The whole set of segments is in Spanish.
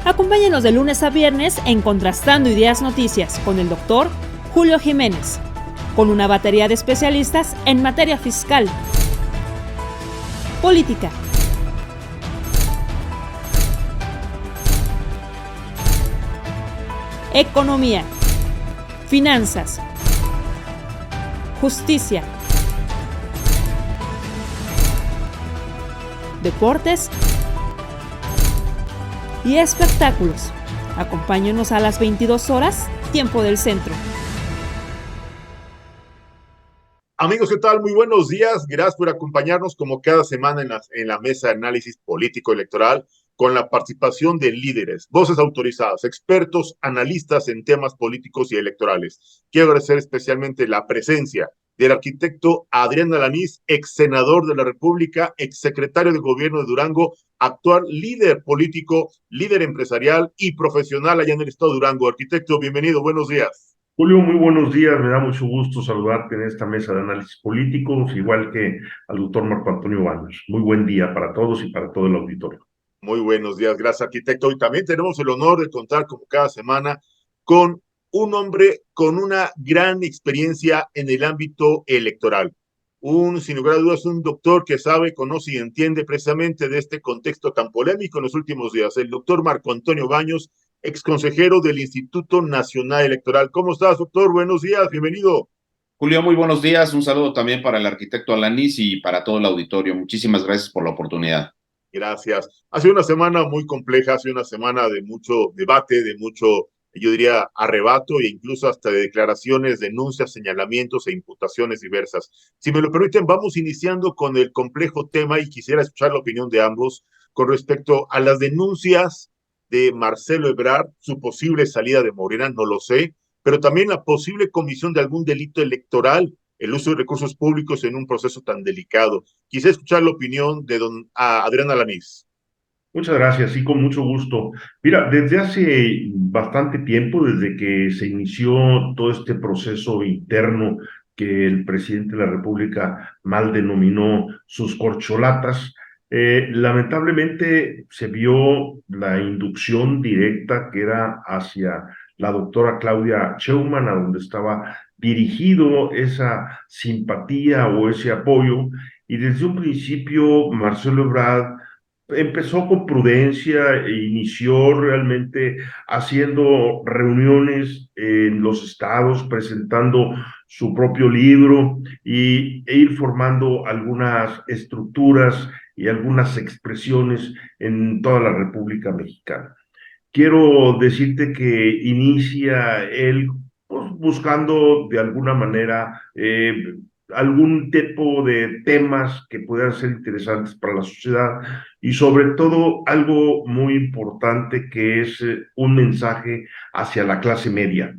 Acompáñenos de lunes a viernes en Contrastando Ideas Noticias con el doctor Julio Jiménez, con una batería de especialistas en materia fiscal, política, economía, finanzas, justicia, deportes y espectáculos. Acompáñenos a las 22 horas, tiempo del centro. Amigos, ¿qué tal? Muy buenos días. Gracias por acompañarnos como cada semana en la mesa de análisis político electoral con la participación de líderes, voces autorizadas, expertos, analistas en temas políticos y electorales. Quiero agradecer especialmente la presencia del arquitecto Adrián Alanís, ex senador de la República, ex secretario de gobierno de Durango, actual líder político, líder empresarial y profesional allá en el estado de Durango. Arquitecto, bienvenido, buenos días. Julio, muy buenos días. Me da mucho gusto saludarte en esta mesa de análisis políticos, igual que al doctor Marco Antonio Baños. Muy buen día para todos y para todo el auditorio. Muy buenos días, gracias, arquitecto. Y también tenemos el honor de contar, como cada semana, con un hombre con una gran experiencia en el ámbito electoral. Sin lugar a dudas, un doctor que sabe, conoce y entiende precisamente de este contexto tan polémico en los últimos días. El doctor Marco Antonio Baños, ex consejero del Instituto Nacional Electoral. ¿Cómo estás, doctor? Buenos días, bienvenido. Julio, muy buenos días. Un saludo también para el arquitecto Alanís y para todo el auditorio. Muchísimas gracias por la oportunidad. Gracias. Ha sido una semana muy compleja, ha sido una semana de mucho debate, de mucho, yo diría, arrebato e incluso hasta de declaraciones, denuncias, señalamientos e imputaciones diversas. Si me lo permiten, vamos iniciando con el complejo tema y quisiera escuchar la opinión de ambos con respecto a las denuncias de Marcelo Ebrard, su posible salida de Morena, no lo sé, pero también la posible comisión de algún delito electoral, el uso de recursos públicos en un proceso tan delicado. Quise escuchar la opinión de don Adrián Alanís. Muchas gracias, sí, con mucho gusto. Mira, desde hace bastante tiempo, desde que se inició todo este proceso interno que el presidente de la República mal denominó sus corcholatas, lamentablemente se vio la inducción directa que era hacia la doctora Claudia Sheinbaum, a donde estaba dirigido esa simpatía o ese apoyo, y desde un principio Marcelo Ebrard empezó con prudencia e inició realmente haciendo reuniones en los estados, presentando su propio libro e ir formando algunas estructuras y algunas expresiones en toda la República Mexicana. Quiero decirte que inicia él pues, buscando de alguna manera algún tipo de temas que puedan ser interesantes para la sociedad y sobre todo algo muy importante que es un mensaje hacia la clase media.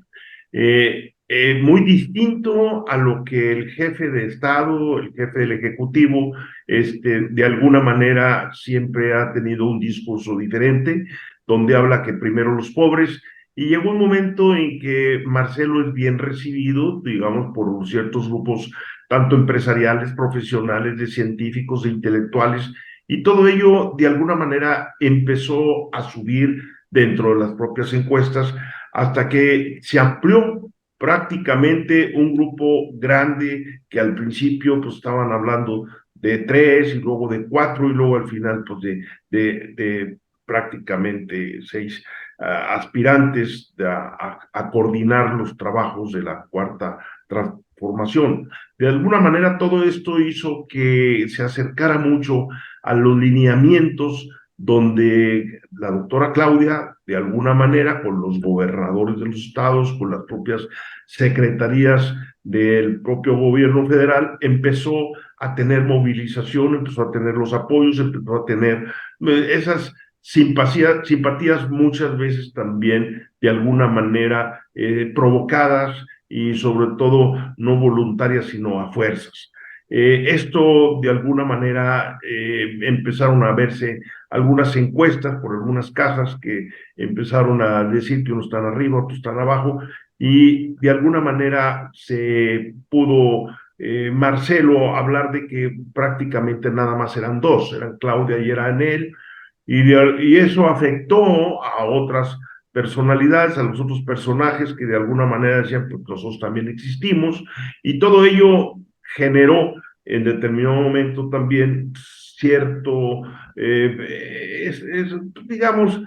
Muy distinto a lo que el jefe de Estado, el jefe del Ejecutivo, de alguna manera siempre ha tenido un discurso diferente, donde habla que primero los pobres, y llegó un momento en que Marcelo es bien recibido, digamos, por ciertos grupos, tanto empresariales, profesionales, de científicos, de intelectuales, y todo ello de alguna manera empezó a subir dentro de las propias encuestas hasta que se amplió prácticamente un grupo grande que al principio pues estaban hablando de 3 y luego de 4 y luego al final pues de prácticamente 6 aspirantes a coordinar los trabajos de la cuarta transformación. De alguna manera todo esto hizo que se acercara mucho a los lineamientos donde la doctora Claudia, de alguna manera, con los gobernadores de los estados, con las propias secretarías del propio gobierno federal, empezó a tener movilización, empezó a tener los apoyos, empezó a tener esas simpatías muchas veces también de alguna manera provocadas y sobre todo no voluntarias, sino a fuerzas. Esto de alguna manera empezaron a verse algunas encuestas por algunas casas que empezaron a decir que unos están arriba, otros están abajo, y de alguna manera se pudo Marcelo hablar de que prácticamente nada más eran dos, eran Claudia y eran él, y eso afectó a otras personalidades, a los otros personajes que de alguna manera decían, pues nosotros también existimos, y todo ello generó en determinado momento también cierto, digamos,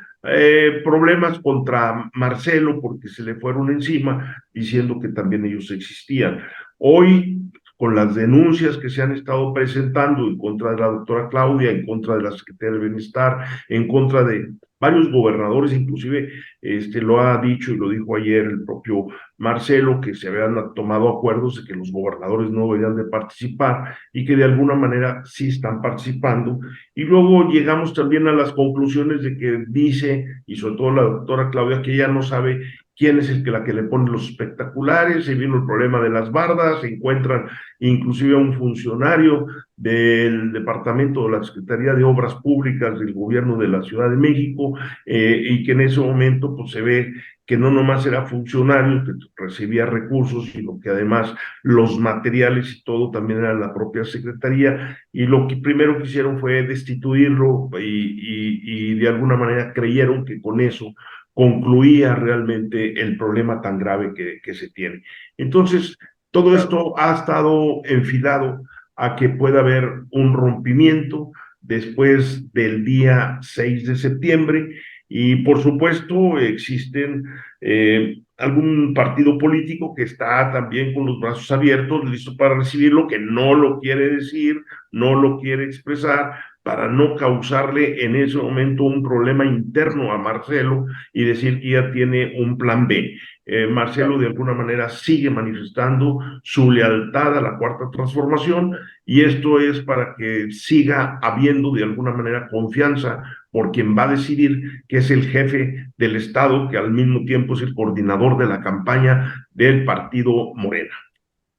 problemas contra Marcelo porque se le fueron encima diciendo que también ellos existían. Hoy, con las denuncias que se han estado presentando en contra de la doctora Claudia, en contra de la Secretaría del Bienestar, en contra de varios gobernadores, inclusive lo ha dicho y lo dijo ayer el propio Marcelo, que se habían tomado acuerdos de que los gobernadores no deberían de participar y que de alguna manera sí están participando. Y luego llegamos también a las conclusiones de que dice, y sobre todo la doctora Claudia, que ella no sabe quién es la que le pone los espectaculares, se vino el problema de las bardas, se encuentran inclusive a un funcionario del Departamento de la Secretaría de Obras Públicas del Gobierno de la Ciudad de México, y que en ese momento pues se ve que no nomás era funcionario, que recibía recursos, sino que además los materiales y todo también era la propia Secretaría, y lo que primero que hicieron fue destituirlo y de alguna manera creyeron que con eso concluía realmente el problema tan grave que se tiene. Entonces, todo esto ha estado enfilado a que pueda haber un rompimiento después del día 6 de septiembre y por supuesto existen algún partido político que está también con los brazos abiertos, listo para recibirlo, que no lo quiere decir, no lo quiere expresar, para no causarle en ese momento un problema interno a Marcelo y decir que ya tiene un plan B. Marcelo de alguna manera sigue manifestando su lealtad a la Cuarta Transformación y esto es para que siga habiendo de alguna manera confianza por quien va a decidir, que es el jefe del Estado, que al mismo tiempo es el coordinador de la campaña del partido Morena.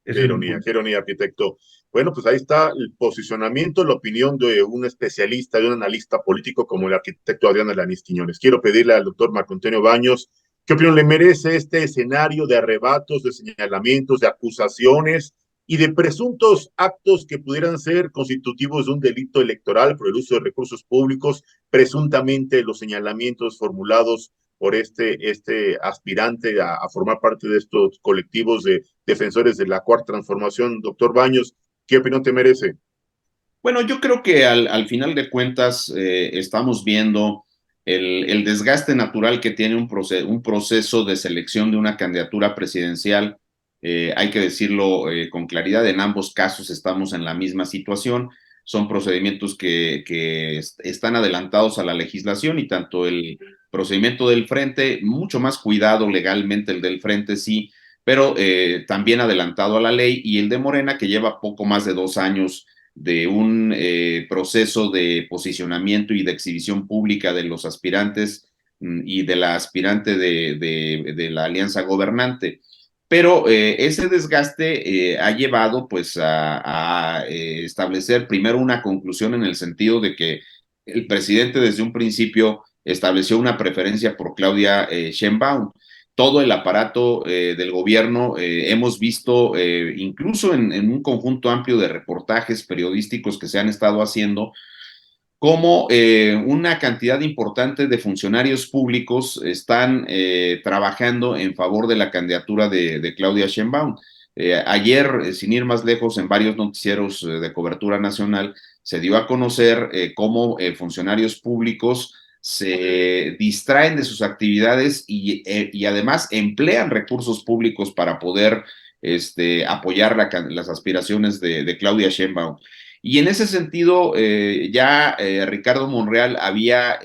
Qué ironía, arquitecto. Bueno, pues ahí está el posicionamiento, la opinión de un especialista, de un analista político como el arquitecto Adrián Alanís Quiñones. Quiero pedirle al doctor Marco Antonio Baños, ¿qué opinión le merece este escenario de arrebatos, de señalamientos, de acusaciones y de presuntos actos que pudieran ser constitutivos de un delito electoral por el uso de recursos públicos, presuntamente los señalamientos formulados por este aspirante a formar parte de estos colectivos de defensores de la Cuarta Transformación? Doctor Baños, ¿qué opinión te merece? Bueno, yo creo que al final de cuentas estamos viendo el desgaste natural que tiene un proceso de selección de una candidatura presidencial. Hay que decirlo con claridad, en ambos casos estamos en la misma situación. Son procedimientos que están adelantados a la legislación y tanto el procedimiento del frente, mucho más cuidado legalmente el del frente, sí, pero también adelantado a la ley, y el de Morena, que lleva poco más de 2 años de un proceso de posicionamiento y de exhibición pública de los aspirantes y de la aspirante de la alianza gobernante. Pero ese desgaste ha llevado pues a establecer primero una conclusión en el sentido de que el presidente desde un principio estableció una preferencia por Claudia Sheinbaum. Todo el aparato del gobierno, hemos visto incluso en un conjunto amplio de reportajes periodísticos que se han estado haciendo, como una cantidad importante de funcionarios públicos están trabajando en favor de la candidatura de Claudia Sheinbaum. Ayer, sin ir más lejos, en varios noticieros de cobertura nacional, se dio a conocer cómo funcionarios públicos se distraen de sus actividades y además emplean recursos públicos para poder apoyar las aspiraciones de Claudia Sheinbaum. Y en ese sentido, ya Ricardo Monreal había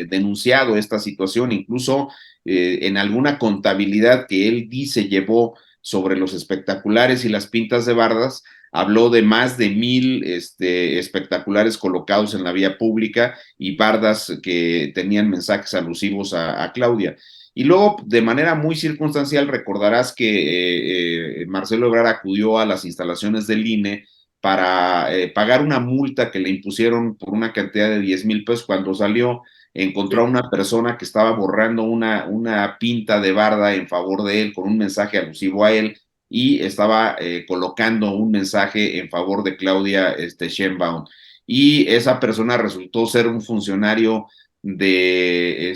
denunciado esta situación, incluso en alguna contabilidad que él dice llevó sobre los espectaculares y las pintas de bardas, habló de más de 1,000 espectaculares colocados en la vía pública y bardas que tenían mensajes alusivos a Claudia. Y luego, de manera muy circunstancial, recordarás que Marcelo Ebrard acudió a las instalaciones del INE para pagar una multa que le impusieron por una cantidad de 10,000 pesos. Cuando salió, encontró a una persona que estaba borrando una pinta de barda en favor de él con un mensaje alusivo a él, y estaba colocando un mensaje en favor de Claudia Sheinbaum. Y esa persona resultó ser un funcionario del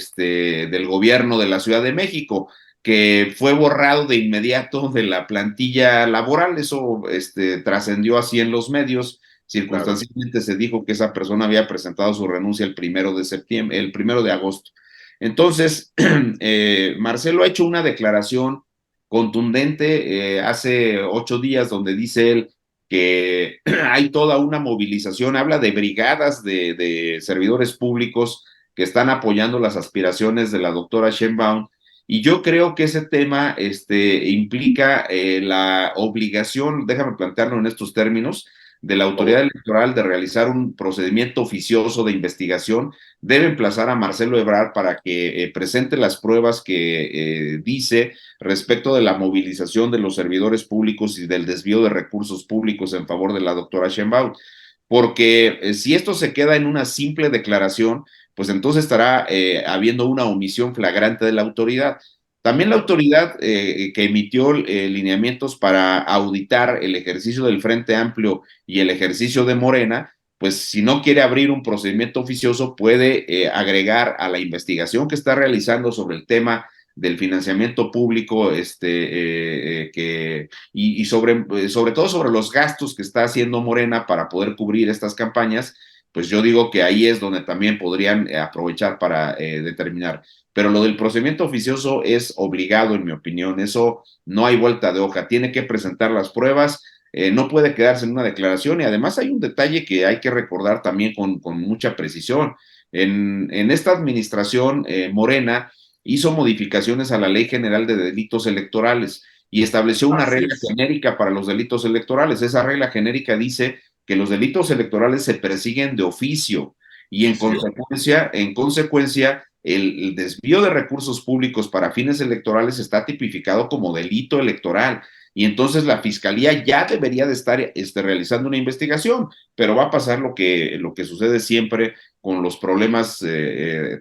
gobierno de la Ciudad de México, que fue borrado de inmediato de la plantilla laboral. Eso trascendió así en los medios. Circunstancialmente se dijo que esa persona había presentado su renuncia el 1 de septiembre, el 1 de agosto. Entonces, Marcelo ha hecho una declaración contundente hace 8 días, donde dice él que hay toda una movilización, habla de brigadas de servidores públicos que están apoyando las aspiraciones de la doctora Sheinbaum, y yo creo que ese tema implica la obligación, déjame plantearlo en estos términos, de la autoridad electoral de realizar un procedimiento oficioso de investigación. Debe emplazar a Marcelo Ebrard para que presente las pruebas que dice respecto de la movilización de los servidores públicos y del desvío de recursos públicos en favor de la doctora Sheinbaum. Porque si esto se queda en una simple declaración, pues entonces estará habiendo una omisión flagrante de la autoridad. También la autoridad que emitió lineamientos para auditar el ejercicio del Frente Amplio y el ejercicio de Morena, pues si no quiere abrir un procedimiento oficioso, puede agregar a la investigación que está realizando sobre el tema del financiamiento público, y sobre todo sobre los gastos que está haciendo Morena para poder cubrir estas campañas. Pues yo digo que ahí es donde también podrían aprovechar para determinar. Pero lo del procedimiento oficioso es obligado, en mi opinión. Eso no hay vuelta de hoja. Tiene que presentar las pruebas, no puede quedarse en una declaración. Y además hay un detalle que hay que recordar también con mucha precisión. En esta administración, Morena hizo modificaciones a la Ley General de Delitos Electorales y estableció una regla genérica para los delitos electorales. Esa regla genérica dice que los delitos electorales se persiguen de oficio, y en consecuencia, el desvío de recursos públicos para fines electorales está tipificado como delito electoral, y entonces la fiscalía ya debería de estar realizando una investigación, pero va a pasar lo que sucede siempre con los problemas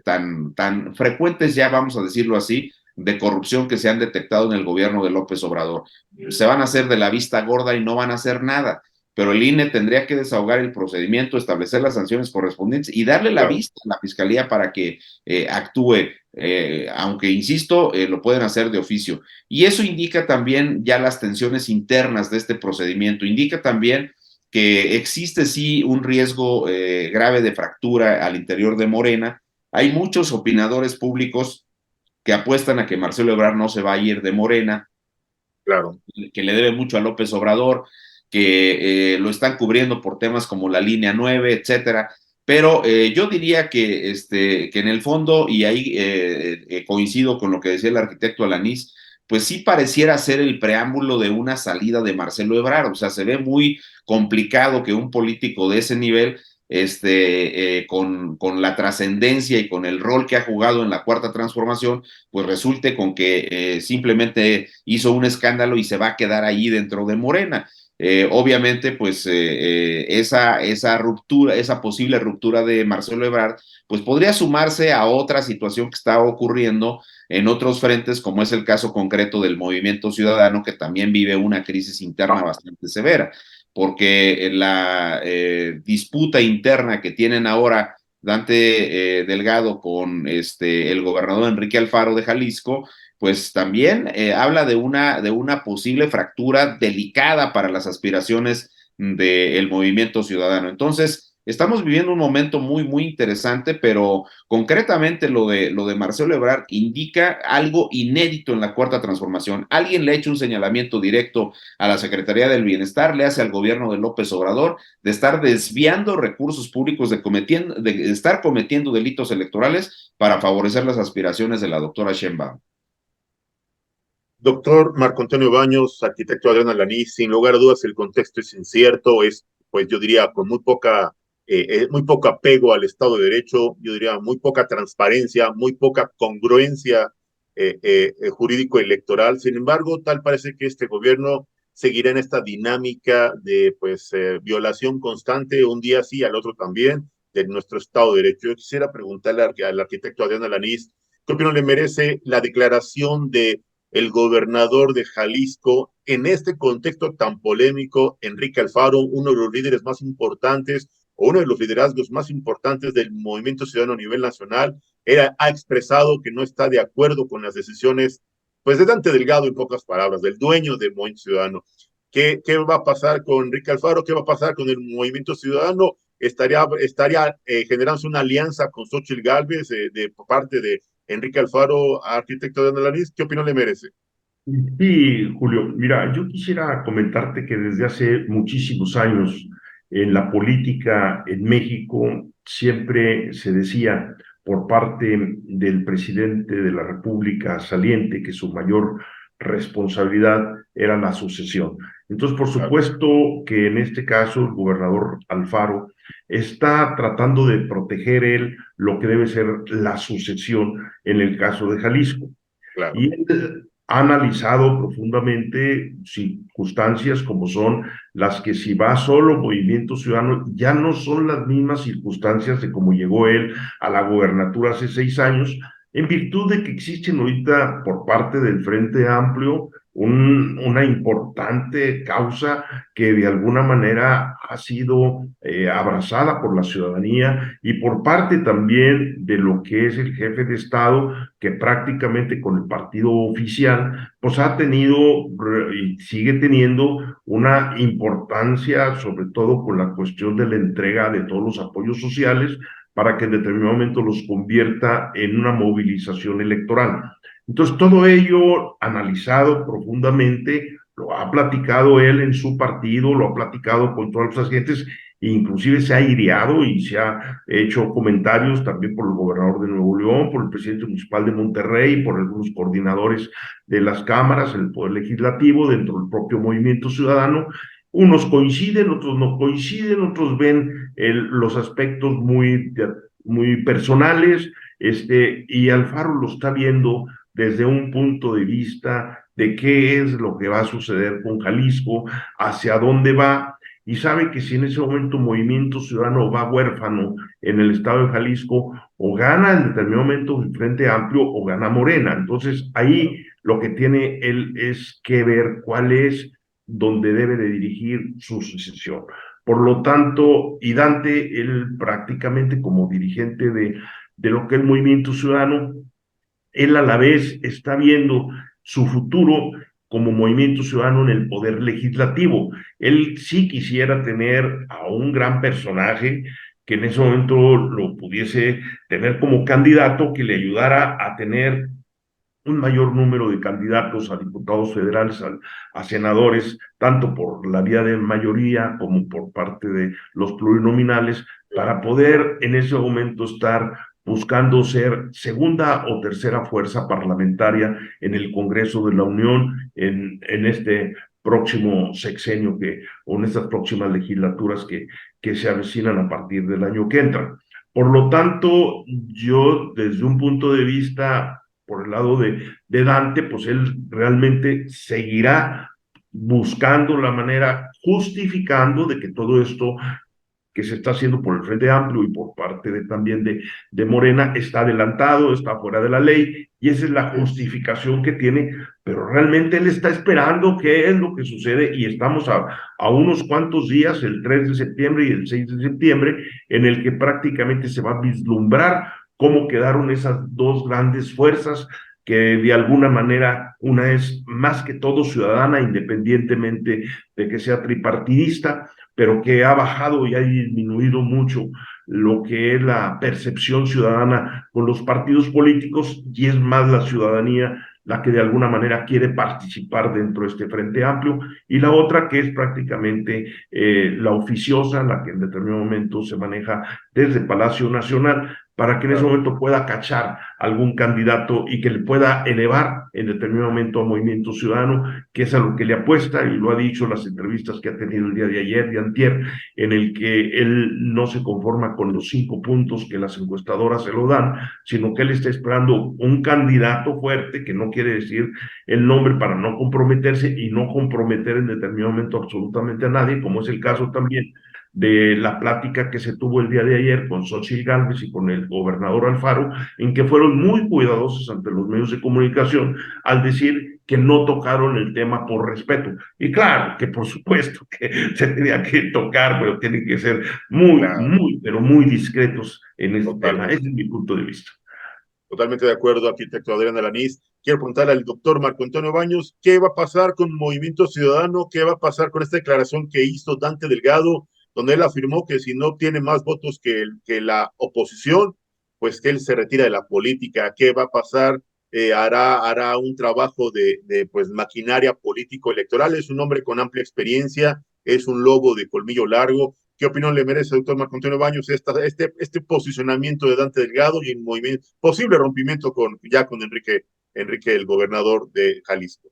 tan frecuentes, ya vamos a decirlo así, de corrupción que se han detectado en el gobierno de López Obrador. Se van a hacer de la vista gorda y no van a hacer nada, pero el INE tendría que desahogar el procedimiento, establecer las sanciones correspondientes y darle la vista a la fiscalía para que actúe, aunque insisto, lo pueden hacer de oficio. Y eso indica también ya las tensiones internas de este procedimiento, indica también que existe sí un riesgo grave de fractura al interior de Morena. Hay muchos opinadores públicos que apuestan a que Marcelo Ebrard no se va a ir de Morena, que le debe mucho a López Obrador, que lo están cubriendo por temas como la línea 9, etcétera. Pero yo diría que en el fondo, y ahí coincido con lo que decía el arquitecto Alanís, pues sí pareciera ser el preámbulo de una salida de Marcelo Ebrard. O sea, se ve muy complicado que un político de ese nivel, con la trascendencia y con el rol que ha jugado en la Cuarta Transformación, pues resulte con que simplemente hizo un escándalo y se va a quedar ahí dentro de Morena. Obviamente, pues esa ruptura, esa posible ruptura de Marcelo Ebrard, pues podría sumarse a otra situación que está ocurriendo en otros frentes, como es el caso concreto del Movimiento Ciudadano, que también vive una crisis interna bastante severa, porque la disputa interna que tienen ahora Dante Delgado con el gobernador Enrique Alfaro de Jalisco, pues también habla de una posible fractura delicada para las aspiraciones del Movimiento Ciudadano. Entonces, estamos viviendo un momento muy, muy interesante, pero concretamente lo de Marcelo Ebrard indica algo inédito en la Cuarta Transformación. Alguien le ha hecho un señalamiento directo a la Secretaría del Bienestar, le hace al gobierno de López Obrador de estar desviando recursos públicos, de estar cometiendo delitos electorales para favorecer las aspiraciones de la doctora Sheinbaum. Doctor Marco Antonio Baños, arquitecto Adrián Alanís, sin lugar a dudas el contexto es incierto, es, pues yo diría, con muy poco apego al Estado de Derecho, yo diría muy poca transparencia, muy poca congruencia jurídico-electoral. Sin embargo, tal parece que este gobierno seguirá en esta dinámica de violación constante, un día sí, al otro también, de nuestro Estado de Derecho. Yo quisiera preguntarle al arquitecto Adrián Alanís, ¿qué opinión le merece la declaración de el gobernador de Jalisco en este contexto tan polémico, Enrique Alfaro, uno de los líderes más importantes o uno de los liderazgos más importantes del movimiento ciudadano a nivel nacional, ha expresado que no está de acuerdo con las decisiones, pues de Dante Delgado, en pocas palabras, del dueño del movimiento ciudadano. ¿Qué va a pasar con Enrique Alfaro? ¿Qué va a pasar con el movimiento ciudadano? Estaría generándose una alianza con Xóchitl Gálvez por parte de Enrique Alfaro, arquitecto de Andaluz. ¿Qué opinión le merece? Sí, Julio, mira, yo quisiera comentarte que desde hace muchísimos años en la política en México siempre se decía por parte del presidente de la República saliente que su mayor responsabilidad era la sucesión. Entonces, por supuesto que en este caso el gobernador Alfaro está tratando de proteger él lo que debe ser la sucesión en el caso de Jalisco. Claro. Y él ha analizado profundamente circunstancias como son las que si va solo Movimiento Ciudadano, ya no son las mismas circunstancias de cómo llegó él a la gobernatura hace 6 años, en virtud de que existen ahorita por parte del Frente Amplio una importante causa que de alguna manera ha sido abrazada por la ciudadanía y por parte también de lo que es el jefe de Estado, que prácticamente con el partido oficial, pues ha tenido y sigue teniendo una importancia, sobre todo con la cuestión de la entrega de todos los apoyos sociales, para que en determinado momento los convierta en una movilización electoral. Entonces, todo ello analizado profundamente, lo ha platicado él en su partido, lo ha platicado con todos los agentes, e inclusive se ha aireado y se ha hecho comentarios también por el gobernador de Nuevo León, por el presidente municipal de Monterrey, por algunos coordinadores de las cámaras, el Poder Legislativo, dentro del propio Movimiento Ciudadano. Unos coinciden, otros no coinciden, otros ven los aspectos muy personales, y Alfaro lo está viendo desde un punto de vista de qué es lo que va a suceder con Jalisco, hacia dónde va, y sabe que si en ese momento Movimiento Ciudadano va huérfano en el estado de Jalisco, o gana en determinado momento el Frente Amplio o gana Morena. Entonces ahí lo que tiene él es que ver cuál es donde debe de dirigir su sucesión. Por lo tanto, y Dante, él prácticamente como dirigente de lo que es el Movimiento Ciudadano, él a la vez está viendo su futuro como Movimiento Ciudadano en el poder legislativo. Él sí quisiera tener a un gran personaje que en ese momento lo pudiese tener como candidato, que le ayudara a tener un mayor número de candidatos a diputados federales, a senadores, tanto por la vía de mayoría como por parte de los plurinominales, para poder en ese momento estar buscando ser segunda o tercera fuerza parlamentaria en el Congreso de la Unión en este próximo sexenio o en estas próximas legislaturas que se avecinan a partir del año que entra. Por lo tanto, yo desde un punto de vista por el lado de Dante, pues él realmente seguirá buscando la manera, justificando de que todo esto que se está haciendo por el Frente Amplio y por parte también de Morena está adelantado, está fuera de la ley, y esa es la justificación que tiene, pero realmente él está esperando qué es lo que sucede, y estamos a unos cuantos días, el 3 de septiembre y el 6 de septiembre, en el que prácticamente se va a vislumbrar cómo quedaron esas dos grandes fuerzas, que de alguna manera una es más que todo ciudadana, independientemente de que sea tripartidista, pero que ha bajado y ha disminuido mucho lo que es la percepción ciudadana con los partidos políticos, y es más la ciudadanía la que de alguna manera quiere participar dentro de este Frente Amplio, y la otra que es prácticamente la oficiosa, la que en determinado momento se maneja desde Palacio Nacional, para que en ese momento pueda cachar algún candidato y que le pueda elevar en determinado momento a Movimiento Ciudadano, que es a lo que le apuesta, y lo ha dicho en las entrevistas que ha tenido el día de ayer y antier, en el que él no se conforma con los 5 puntos que las encuestadoras se lo dan, sino que él está esperando un candidato fuerte, que no quiere decir el nombre para no comprometerse y no comprometer en determinado momento absolutamente a nadie, como es el caso también de la plática que se tuvo el día de ayer con Xóchitl Gálvez y con el gobernador Alfaro, en que fueron muy cuidadosos ante los medios de comunicación al decir que no tocaron el tema por respeto. Y claro, que por supuesto que se tenía que tocar, pero tienen que ser Claro, pero muy discretos en este tema. totalmente. Ese es mi punto de vista. Totalmente de acuerdo, arquitecto Adrián Alanís. Quiero preguntarle al doctor Marco Antonio Baños, ¿qué va a pasar con Movimiento Ciudadano? ¿Qué va a pasar con esta declaración que hizo Dante Delgado, donde él afirmó que si no obtiene más votos que la oposición, pues que él se retira de la política? ¿Qué va a pasar? Hará un trabajo de pues, maquinaria político-electoral. Es un hombre con amplia experiencia, es un lobo de colmillo largo. ¿Qué opinión le merece, doctor Marco Antonio Baños, este posicionamiento de Dante Delgado y el movimiento, posible rompimiento con Enrique, el gobernador de Jalisco?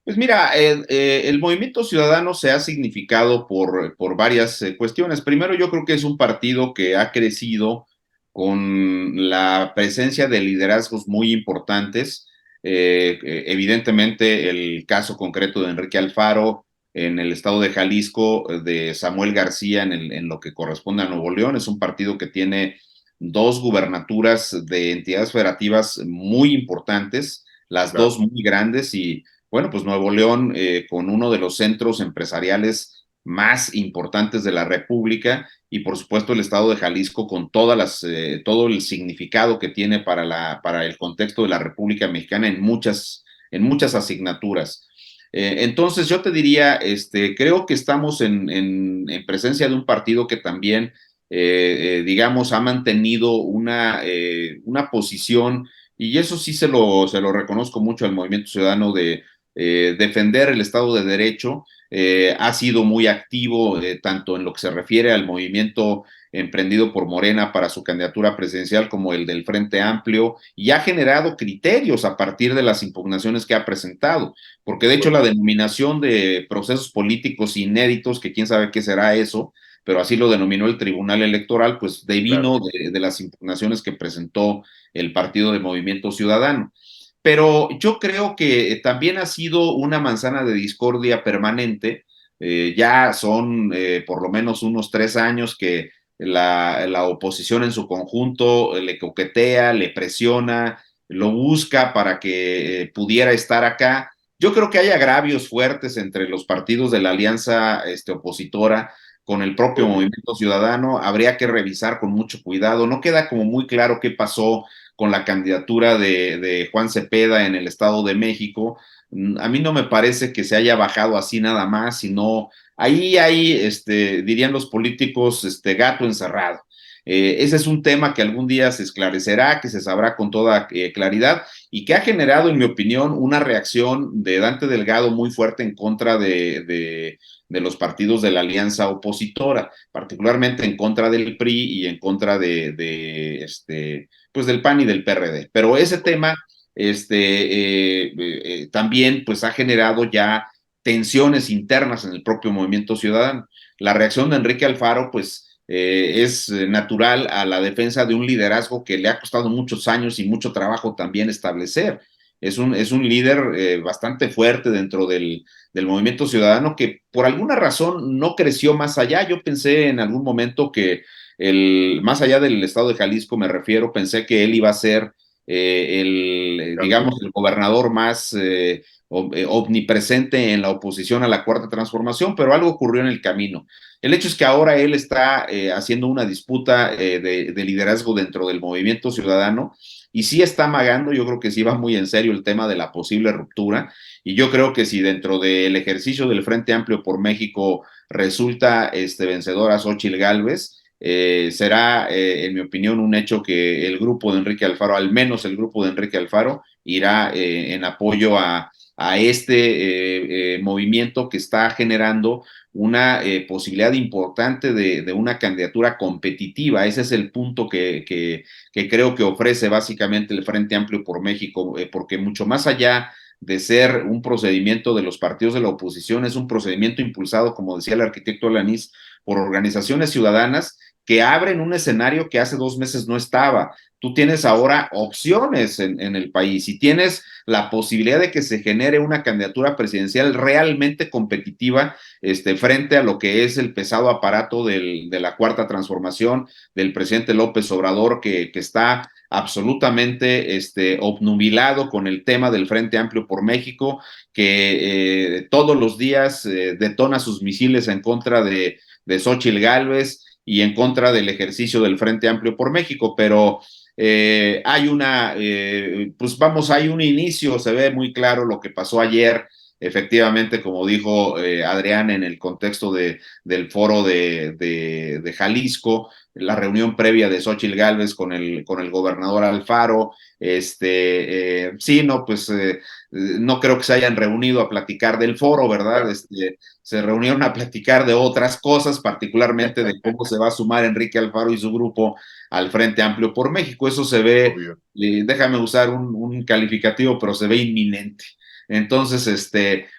Pues mira, el Movimiento Ciudadano se ha significado por varias cuestiones. Primero, yo creo que es un partido que ha crecido con la presencia de liderazgos muy importantes. Evidentemente, el caso concreto de Enrique Alfaro en el estado de Jalisco, de Samuel García en lo que corresponde a Nuevo León, es un partido que tiene dos gubernaturas de entidades federativas muy importantes, las Claro, dos muy grandes y bueno, pues Nuevo León, con uno de los centros empresariales más importantes de la República y por supuesto el estado de Jalisco con todo el significado que tiene para el contexto de la República Mexicana en muchas asignaturas. Entonces yo te diría, creo que estamos en presencia de un partido que también, digamos, ha mantenido una posición, y eso sí se lo reconozco mucho al Movimiento Ciudadano de defender el Estado de Derecho. Ha sido muy activo tanto en lo que se refiere al movimiento emprendido por Morena para su candidatura presidencial como el del Frente Amplio, y ha generado criterios a partir de las impugnaciones que ha presentado, porque de hecho la denominación de procesos políticos inéditos, que quién sabe qué será eso, pero así lo denominó el Tribunal Electoral, pues claro. devino de las impugnaciones que presentó el Partido de Movimiento Ciudadano. Pero yo creo que también ha sido una manzana de discordia permanente. Ya son por lo menos unos 3 años que la oposición en su conjunto le coquetea, le presiona, lo busca para que pudiera estar acá. Yo creo que hay agravios fuertes entre los partidos de la alianza opositora con el propio Movimiento Ciudadano. Habría que revisar con mucho cuidado. No queda como muy claro qué pasó con la candidatura de Juan Cepeda en el Estado de México. A mí no me parece que se haya bajado así nada más, sino ahí hay, dirían los políticos, gato encerrado. Ese es un tema que algún día se esclarecerá, que se sabrá con toda claridad y que ha generado, en mi opinión, una reacción de Dante Delgado muy fuerte en contra de los partidos de la alianza opositora, particularmente en contra del PRI y en contra pues del PAN y del PRD. Pero ese tema también pues ha generado ya tensiones internas en el propio Movimiento Ciudadano. La reacción de Enrique Alfaro pues es natural a la defensa de un liderazgo que le ha costado muchos años y mucho trabajo también establecer. Es un líder bastante fuerte dentro del Movimiento Ciudadano que por alguna razón no creció más allá. Yo pensé en algún momento que más allá del estado de Jalisco me refiero, pensé que él iba a ser digamos, el gobernador más omnipresente en la oposición a la Cuarta Transformación, pero algo ocurrió en el camino. El hecho es que ahora él está haciendo una disputa de liderazgo dentro del Movimiento Ciudadano y sí está amagando. Yo creo que sí va muy en serio el tema de la posible ruptura, y yo creo que si dentro del ejercicio del Frente Amplio por México resulta vencedora Xóchitl Gálvez, será, en mi opinión, un hecho que el grupo de Enrique Alfaro, al menos el grupo de Enrique Alfaro, irá en apoyo a este movimiento que está generando una posibilidad importante de una candidatura competitiva. Ese es el punto que creo que ofrece básicamente el Frente Amplio por México, porque mucho más allá de ser un procedimiento de los partidos de la oposición, es un procedimiento impulsado, como decía el arquitecto Alanís, por organizaciones ciudadanas que abren un escenario que hace 2 meses no estaba. Tú tienes ahora opciones en el país y tienes la posibilidad de que se genere una candidatura presidencial realmente competitiva frente a lo que es el pesado aparato de la Cuarta Transformación del presidente López Obrador, que está absolutamente obnubilado con el tema del Frente Amplio por México, que todos los días detona sus misiles en contra de Xóchitl Gálvez y en contra del ejercicio del Frente Amplio por México, pero hay hay un inicio, se ve muy claro lo que pasó ayer, efectivamente, como dijo Adrián, en el contexto del foro de Jalisco, la reunión previa de Xóchitl Gálvez con el gobernador Alfaro, no creo que se hayan reunido a platicar del foro, ¿verdad? Se reunieron a platicar de otras cosas, particularmente de cómo se va a sumar Enrique Alfaro y su grupo al Frente Amplio por México. Eso se ve, déjame usar un calificativo, pero se ve inminente. Entonces,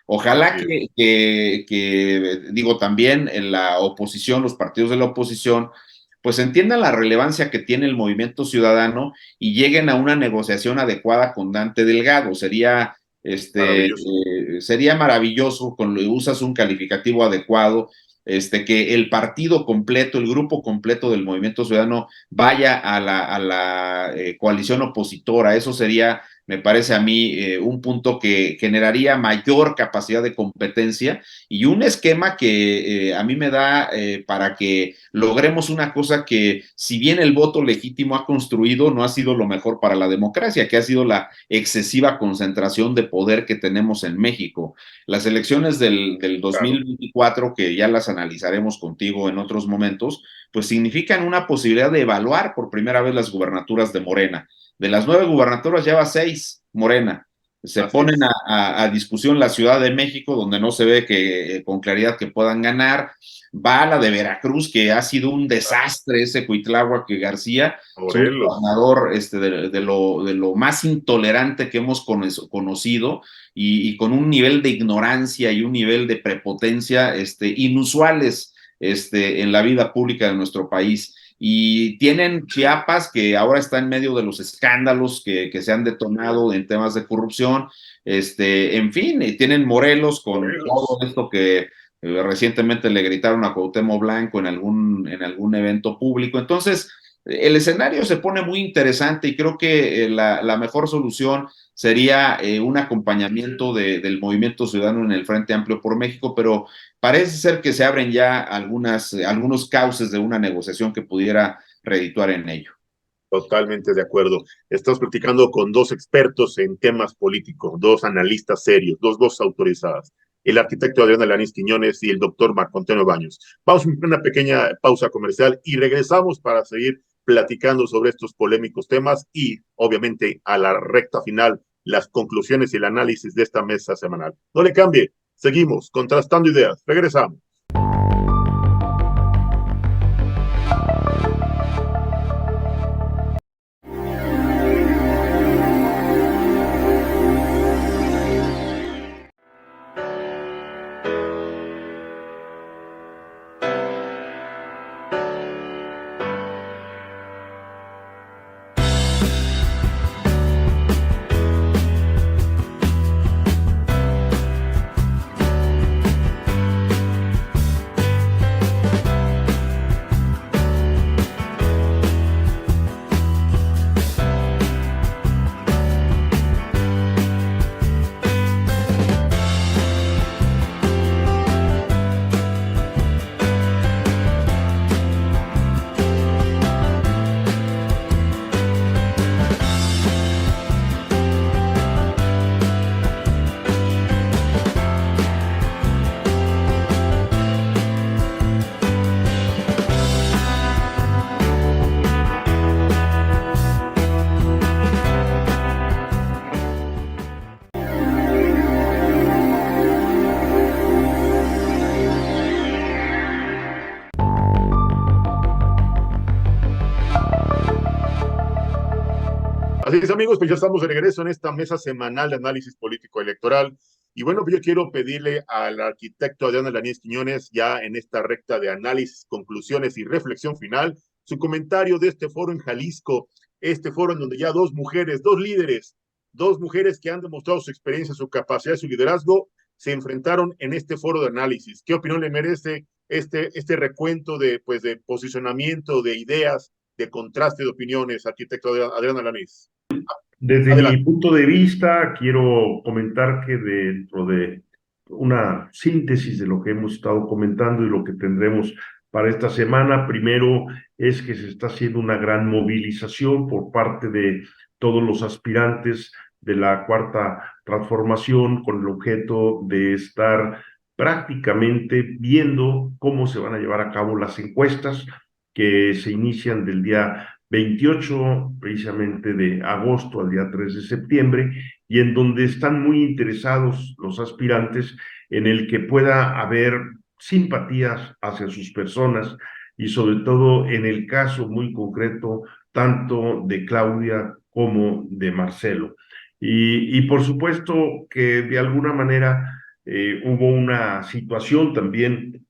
ojalá digo, también en la oposición, los partidos de la oposición, pues entiendan la relevancia que tiene el Movimiento Ciudadano y lleguen a una negociación adecuada con Dante Delgado. Sería maravilloso, usas un calificativo adecuado, que el partido completo, el grupo completo del Movimiento Ciudadano vaya a la coalición opositora. Eso sería, me parece a mí, un punto que generaría mayor capacidad de competencia y un esquema que a mí me da para que logremos una cosa que, si bien el voto legítimo ha construido, no ha sido lo mejor para la democracia, que ha sido la excesiva concentración de poder que tenemos en México. Las elecciones del 2024, que ya las analizaremos contigo en otros momentos, pues significan una posibilidad de evaluar por primera vez las gubernaturas de Morena. De las 9 gubernaturas lleva 6 Morena. Se ponen a discusión la Ciudad de México, donde no se ve con claridad que puedan ganar. Va a la de Veracruz, que ha sido un desastre ese Cuitláhuac García, un gobernador de lo más intolerante que hemos conocido y con un nivel de ignorancia y un nivel de prepotencia inusuales en la vida pública de nuestro país. Y tienen Chiapas, que ahora está en medio de los escándalos que se han detonado en temas de corrupción, en fin, y tienen Morelos con todo esto que recientemente le gritaron a Cuauhtémoc Blanco en algún evento público. Entonces, el escenario se pone muy interesante y creo que la mejor solución sería un acompañamiento del Movimiento Ciudadano en el Frente Amplio por México, pero parece ser que se abren ya algunos cauces de una negociación que pudiera redituar en ello. Totalmente de acuerdo. Estamos platicando con 2 expertos en temas políticos, 2 analistas serios, 2 voces autorizadas, el arquitecto Adrián Alanis Quiñones y el doctor Marco Antonio Baños. Vamos a una pequeña pausa comercial y regresamos para seguir platicando sobre estos polémicos temas y, obviamente, a la recta final, las conclusiones y el análisis de esta mesa semanal. No le cambie, seguimos contrastando ideas. Regresamos. Así es, amigos, pues ya estamos de regreso en esta mesa semanal de análisis político electoral. Y bueno, pues yo quiero pedirle al arquitecto Adrián Alanís Quiñones, ya en esta recta de análisis, conclusiones y reflexión final, su comentario de este foro en Jalisco, este foro en donde ya dos mujeres, dos líderes, dos mujeres que han demostrado su experiencia, su capacidad, su liderazgo, se enfrentaron en este foro de análisis. ¿Qué opinión le merece este recuento de, pues, de posicionamiento, de ideas, de contraste de opiniones, arquitecto Adrián Alanís? Desde mi Adelante. punto de vista, quiero comentar que dentro de una síntesis de lo que hemos estado comentando y lo que tendremos para esta semana, primero es que se está haciendo una gran movilización por parte de todos los aspirantes de la Cuarta Transformación con el objeto de estar prácticamente viendo cómo se van a llevar a cabo las encuestas que se inician del día 28 precisamente de agosto al día 3 de septiembre, y en donde están muy interesados los aspirantes en el que pueda haber simpatías hacia sus personas y sobre todo en el caso muy concreto tanto de Claudia como de Marcelo. Y por supuesto que de alguna manera hubo una situación también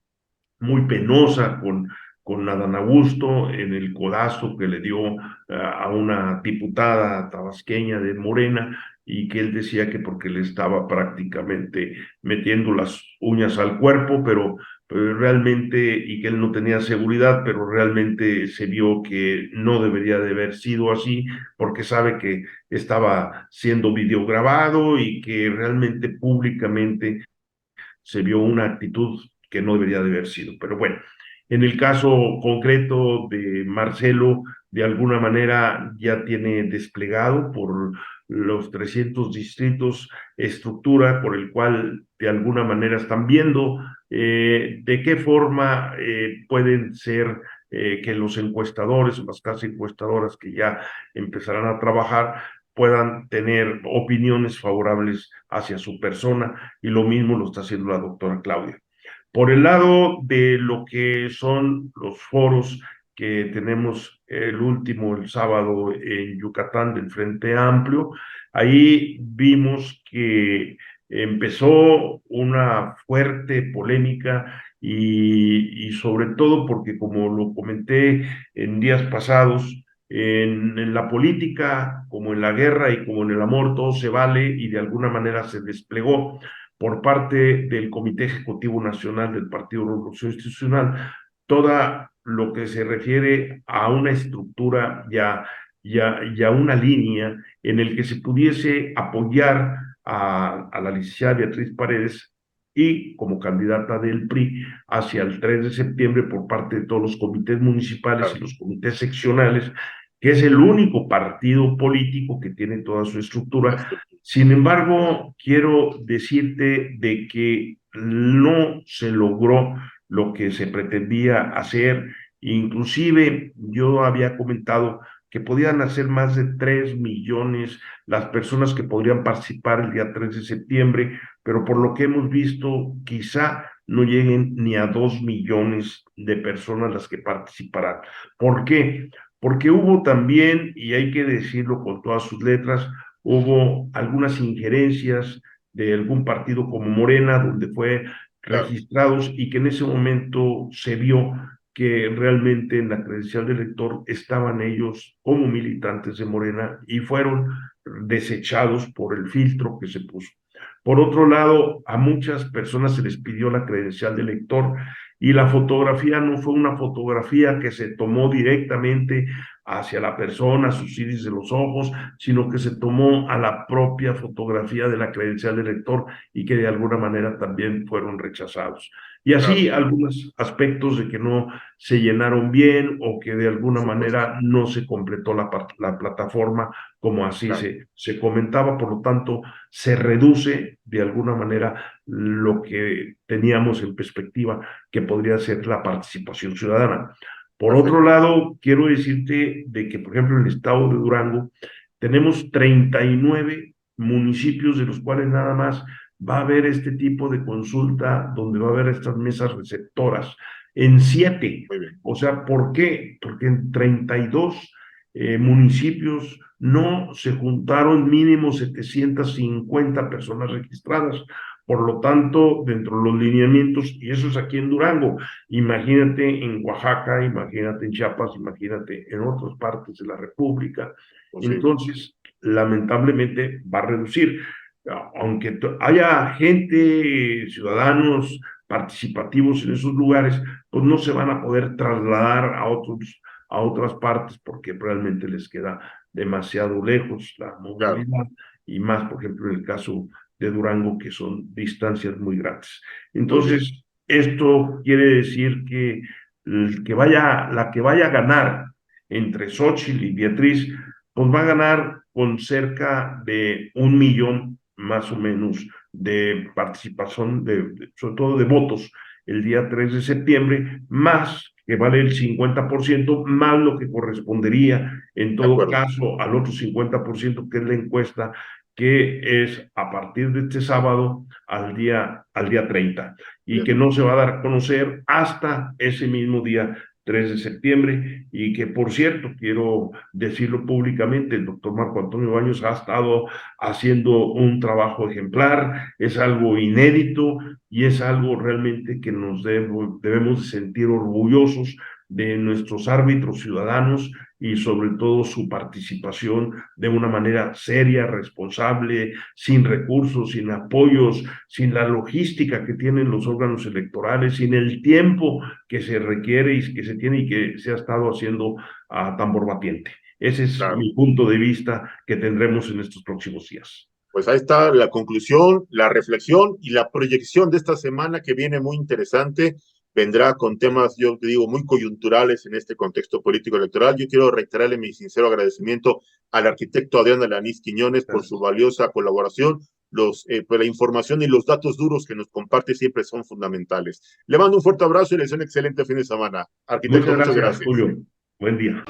muy penosa con Adán Augusto en el codazo que le dio a una diputada tabasqueña de Morena, y que él decía que porque le estaba prácticamente metiendo las uñas al cuerpo, pero realmente, y que él no tenía seguridad, pero realmente se vio que no debería de haber sido así, porque sabe que estaba siendo videograbado y que realmente públicamente se vio una actitud que no debería de haber sido. Pero bueno, en el caso concreto de Marcelo, de alguna manera ya tiene desplegado por los 300 distritos estructura por el cual de alguna manera están viendo de qué forma pueden ser que los encuestadores o las casas encuestadoras que ya empezarán a trabajar puedan tener opiniones favorables hacia su persona, y lo mismo lo está haciendo la doctora Claudia. Por el lado de lo que son los foros que tenemos el último, el sábado en Yucatán del Frente Amplio, ahí vimos que empezó una fuerte polémica y sobre todo porque, como lo comenté en días pasados, en la política, como en la guerra y como en el amor, todo se vale, y de alguna manera se desplegó por parte del Comité Ejecutivo Nacional del Partido Revolución Institucional toda lo que se refiere a una estructura y a una línea en el que se pudiese apoyar a la licenciada Beatriz Paredes y como candidata del PRI hacia el 3 de septiembre por parte de todos los comités municipales y los comités seccionales, que es el único partido político que tiene toda su estructura. Sin embargo, quiero decirte de que no se logró lo que se pretendía hacer. Inclusive yo había comentado que podían hacer más de 3 millones las personas que podrían participar el día 3 de septiembre, pero por lo que hemos visto, quizá no lleguen ni a 2 millones de personas las que participarán. ¿Por qué? Porque hubo también, y hay que decirlo con todas sus letras, hubo algunas injerencias de algún partido como Morena, donde fue registrados, y que en ese momento se vio que realmente en la credencial de elector estaban ellos como militantes de Morena y fueron desechados por el filtro que se puso. Por otro lado, a muchas personas se les pidió la credencial de elector y la fotografía no fue una fotografía que se tomó directamente hacia la persona, sus iris de los ojos, sino que se tomó a la propia fotografía de la credencial de elector y que de alguna manera también fueron rechazados. Y así algunos aspectos de que no se llenaron bien o que de alguna manera no se completó la plataforma como así se comentaba. Por lo tanto, se reduce de alguna manera lo que teníamos en perspectiva que podría ser la participación ciudadana. Por otro lado, quiero decirte de que, por ejemplo, en el estado de Durango tenemos 39 municipios, de los cuales nada más va a haber este tipo de consulta, donde va a haber estas mesas receptoras en 7. O sea, ¿por qué? Porque en 32 municipios no se juntaron mínimo 750 personas registradas, Por lo tanto, dentro de los lineamientos, y eso es aquí en Durango, imagínate en Oaxaca, imagínate en Chiapas, imagínate en otras partes de la República. Pues sí, Entonces, lamentablemente va a reducir. Aunque haya gente, ciudadanos participativos en esos lugares, pues no se van a poder trasladar a otras partes porque realmente les queda demasiado lejos la claro, movilidad y más, por ejemplo, en el caso de Durango, que son distancias muy grandes. muy bien, Entonces, esto quiere decir que la que vaya a ganar entre Xóchitl y Beatriz, pues va a ganar con cerca de 1 millón más o menos de participación, sobre todo de votos, el día 3 de septiembre, más que vale el 50%, más lo que correspondería en de todo acuerdo, caso al otro 50%, que es la encuesta, que es a partir de este sábado al día 30, y que bien. no se va a dar a conocer hasta ese mismo día 3 de septiembre, y que, por cierto, quiero decirlo públicamente, el doctor Marco Antonio Baños ha estado haciendo un trabajo ejemplar, es algo inédito y es algo realmente que debemos de sentir orgullosos de nuestros árbitros ciudadanos, y sobre todo su participación de una manera seria, responsable, sin recursos, sin apoyos, sin la logística que tienen los órganos electorales, sin el tiempo que se requiere y que se tiene y que se ha estado haciendo a tambor batiente. Ese es Claro. mi punto de vista que tendremos en estos próximos días. Pues ahí está la conclusión, la reflexión y la proyección de esta semana, que viene muy interesante. Vendrá con temas, yo te digo, muy coyunturales en este contexto político electoral. Yo quiero reiterarle mi sincero agradecimiento al arquitecto Adrián Alanís Quiñones por su Gracias. valiosa colaboración. Pues la información y los datos duros que nos comparte siempre son fundamentales. Le mando un fuerte abrazo y le deseo un excelente fin de semana. Arquitecto, Muchas muchas gracias, gracias. Julio. Buen día.